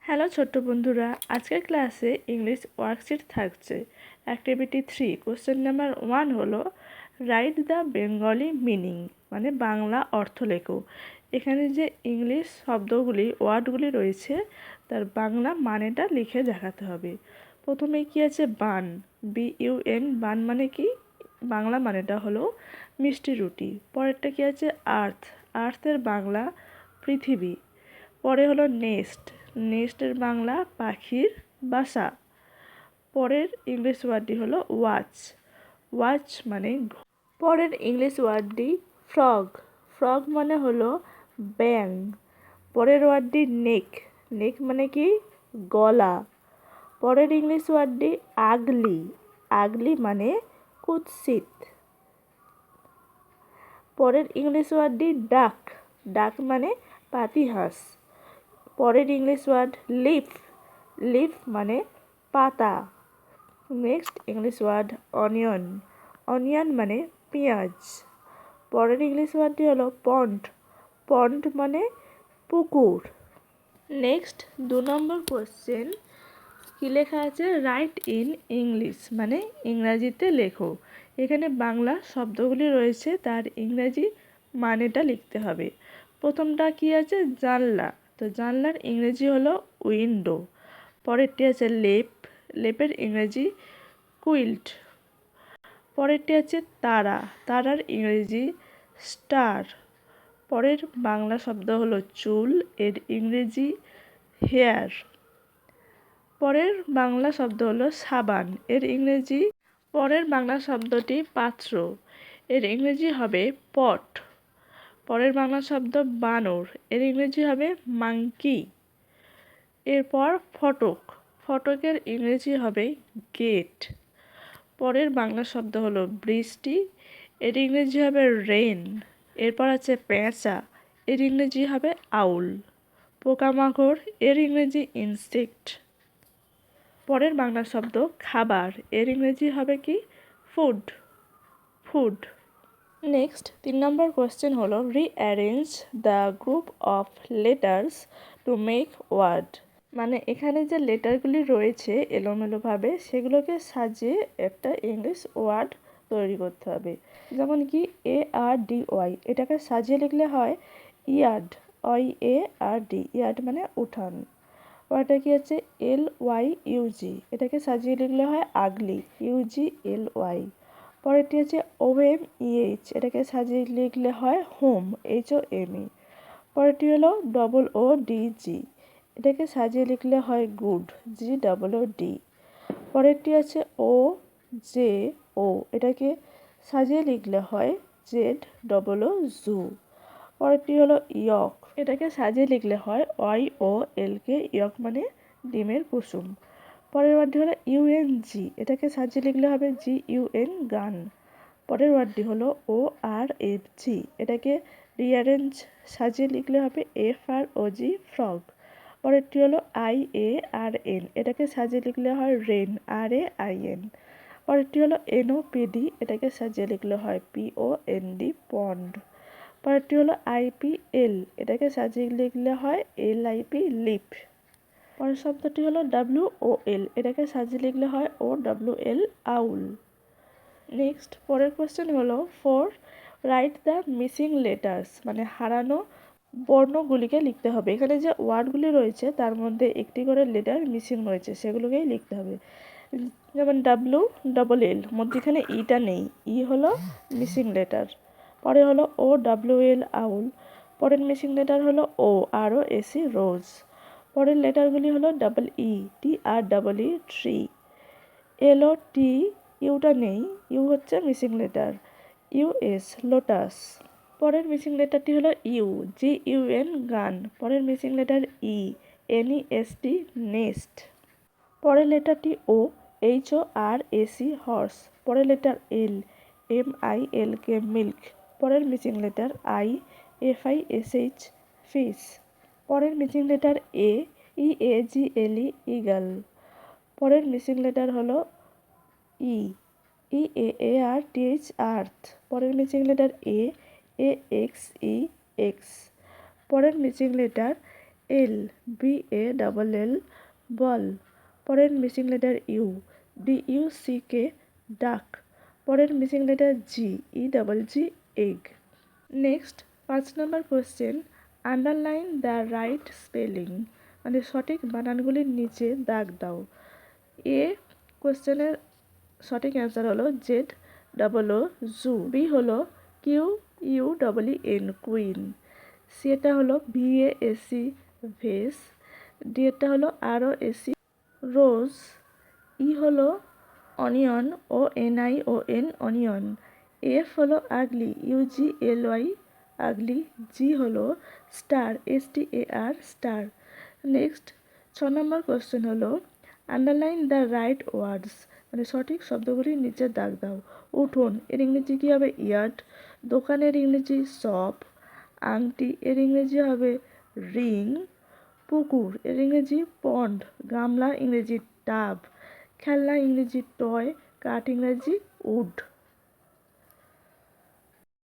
Hello ছোট্ট বন্ধুরা, আজকের ক্লাসে ইংলিশ ওয়ার্কশিট থাকছে। অ্যাক্টিভিটি 3 কোশ্চেন নাম্বার 1 হলো রাইট দ্য বেঙ্গলি মিনিং, মানে বাংলা অর্থ লেখো। এখানে যে ইংলিশ শব্দগুলি ওয়ার্ডগুলি রয়েছে তার বাংলা মানেটা লিখে দেখাতে হবে। প্রথমে কি আছে বান, BUN, বান মানে কি? বাংলা মানেটা হলো মিষ্টি রুটি। পরেরটা কি আছে আর্থ, আর্থের বাংলা পৃথিবী। পরে হলো নেস্ট, নেস্টের বাংলা পাখির বাসা। পরের ইংলিশ ওয়ার্ডটি হলো ওয়াচ, ওয়াচ মানে পরের ইংলিশ ওয়ার্ডটি ফ্রগ, ফ্রগ মানে হলো ব্যাং। পরের ওয়ার্ডটি নেক, নেক মানে কি? গলা। পরের ইংলিশ ওয়ার্ডটি আগলি, আগলি মানে কুৎসিত। পরের ইংলিশ ওয়ার্ডটি ডাক, ডাক মানে পাতিহাঁস। পরের ইংলিশ ওয়ার্ড লিফ, লিফ মানে পাতা। Next English word onion, onion মানে পেঁয়াজ। পরের ইংলিশ ওয়ার্ডটি হলো পন্ড, পন্ড মানে পুকুর। নেক্সট 2 নম্বর কোশ্চেন, কি লেখা আছে? রাইট ইন ইংলিশ, মানে ইংরাজিতে লেখো। এখানে বাংলা শব্দগুলি রয়েছে, তার ইংরাজি মানেটা লিখতে হবে। প্রথমটা কি আছে? জানলা, তো জানলার ইংরেজি হলো উইন্ডো। পরেরটি আছে লেপ, লেপের ইংরেজি কুইল্ট। পরেরটি আছে তারা, তারার ইংরেজি স্টার। পরের বাংলা শব্দ হলো চুল, এর ইংরেজি হেয়ার। পরের বাংলা শব্দ হলো সাবান, এর ইংরেজি। পরের বাংলা শব্দটি পাত্র, এর ইংরেজি হবে পট। পরের বাংলা শব্দ বানর, এর ইংরেজি হবে মাঙ্কি। এরপর ফটক, ফটকের ইংরেজি হবে গেট। পরের বাংলা শব্দ হলো বৃষ্টি, এর ইংরেজি হবে রেন। এরপর আছে পেঁচা, এর ইংরেজি হবে আউল। পোকামাকড়, এর ইংরেজি ইনসেক্ট। পরের বাংলা শব্দ খাবার, এর ইংরেজি হবে কি? Food, food. নেক্সট 3 নম্বর কোয়েশ্চেন হলো rearrange the group of letters to make word, মানে এখানে যে লেটারগুলি রয়েছে এলোমেলোভাবে সেগুলোকে সাজিয়ে একটা ইংলিশ ওয়ার্ড তৈরি করতে হবে। যেমন কি ARDY, এটাকে সাজিয়ে লিখলে হয় ইয়ার্ড, YARD, ইয়ার্ড মানে উঠান। ওয়ার্ডটা কি আছে? LYUG, এটাকে সাজিয়ে লিখলে হয় আগলি, UGLY। পরেরটি আছে OMEH, এটাকে সাজিয়ে লিখলে হয় হোম, HOME। পরেরটি হলো OODG, এটাকে সাজিয়ে লিখলে হয় গুড, GOOD। পরেরটি আছে OJO, এটাকে সাজিয়ে লিখলে হয় ZOO। পরেরটি হলো ইয়ক, এটাকে সাজিয়ে লিখলে হয় YOLK, ইয়ক মানে ডিমের কুসুম। পরের ওয়ার্ডটি হলো UNG, এটাকে সাজিয়ে লিখলে হবে GUN, গান। পরের ওয়ার্ডটি হলো ORFG, এটাকে রিঅ্যারেঞ্জ সাজিয়ে লিখলে হবে FROG, ফ্রগ। পরেরটি হলো IARN, এটাকে সাজিয়ে লিখলে হয় রেন, RAIN। পরেরটি হলো NOPD, এটাকে সাজিয়ে লিখলে হয় POND, পন্ড। পরেরটি হলো IPL, এটাকে সাজিয়ে লিখলে হয় LIP, লিপ। পরের শব্দটি হলো WOL, এটাকে সাজিয়ে লিখলে হয় OWL, আউল। নেক্সট পরের কোয়েশ্চেন হলো 4 রাইট দ্য মিসিং লেটার্স, মানে হারানো বর্ণগুলিকে লিখতে হবে। এখানে যে ওয়ার্ডগুলি রয়েছে তার মধ্যে একটি করে লেটার মিসিং রয়েছে, সেগুলোকেই লিখতে হবে। যেমন WLL, মধ্যখানে ইটা নেই, ই হলো মিসিং লেটার। পরে হলো OWL, আউল। পরের মিসিং লেটার হলো ROSE, রোজ। পরের লেটারগুলি হলো TREE, ট্রি। LOT, ইউটা নেই, ইউ হচ্ছে মিসিং লেটার, US, লোটাস। পরের মিসিং লেটারটি হলো GUN, গান। পরের মিসিং লেটার NEST, নেস্ট। পরের লেটারটি HORAC, হর্স। পরের লেটার MILK, মিল্ক। পরের মিসিং লেটার FISH, ফিশ। পরের মিসিং লেটার EAGLE, ইগল। পরের মিসিং লেটার হলো EAARTH, আর্থ। পরের মিসিং লেটার AXE, এক্স। পরের মিসিং লেটার এল, BALL, বল। পরের মিসিং লেটার ইউ, DUCK, ডাক। পরের missing letter G, EGG, egg. Next 5 number question, underline the right spelling, মানে সঠিক বানানগুলির নিচে দাগ দাও। এ কোয়েশ্চেনের সঠিক অ্যান্সার হলো ZOO, জু। বি হলো QUEEN, কুইন। সি এটা হলো VASC, ভেস। ডি এটা হলো ROSC, রোজ। ই হলো অনিয়ন, ONION, অনিয়ন। এফ হলো আগলি, UGLY, আগলি। জি হলো স্টার, STAR, স্টার। নেক্সট 6 নম্বর কোয়েশ্চেন হলো আন্ডারলাইন দ্য রাইট ওয়ার্ডস, মানে সঠিক শব্দগুলির নিচে দাগ দাও। উঠোন এর ইংরেজি কী হবে? ইয়ার্ড। দোকানের ইংরেজি শপ। আংটি এর ইংরেজি হবে রিং। পুকুর এর ইংরেজি পন্ড। গামলা ইংরেজি টাব। খেলনা ইংরেজি টয়। কাঠ ইংরেজি উড।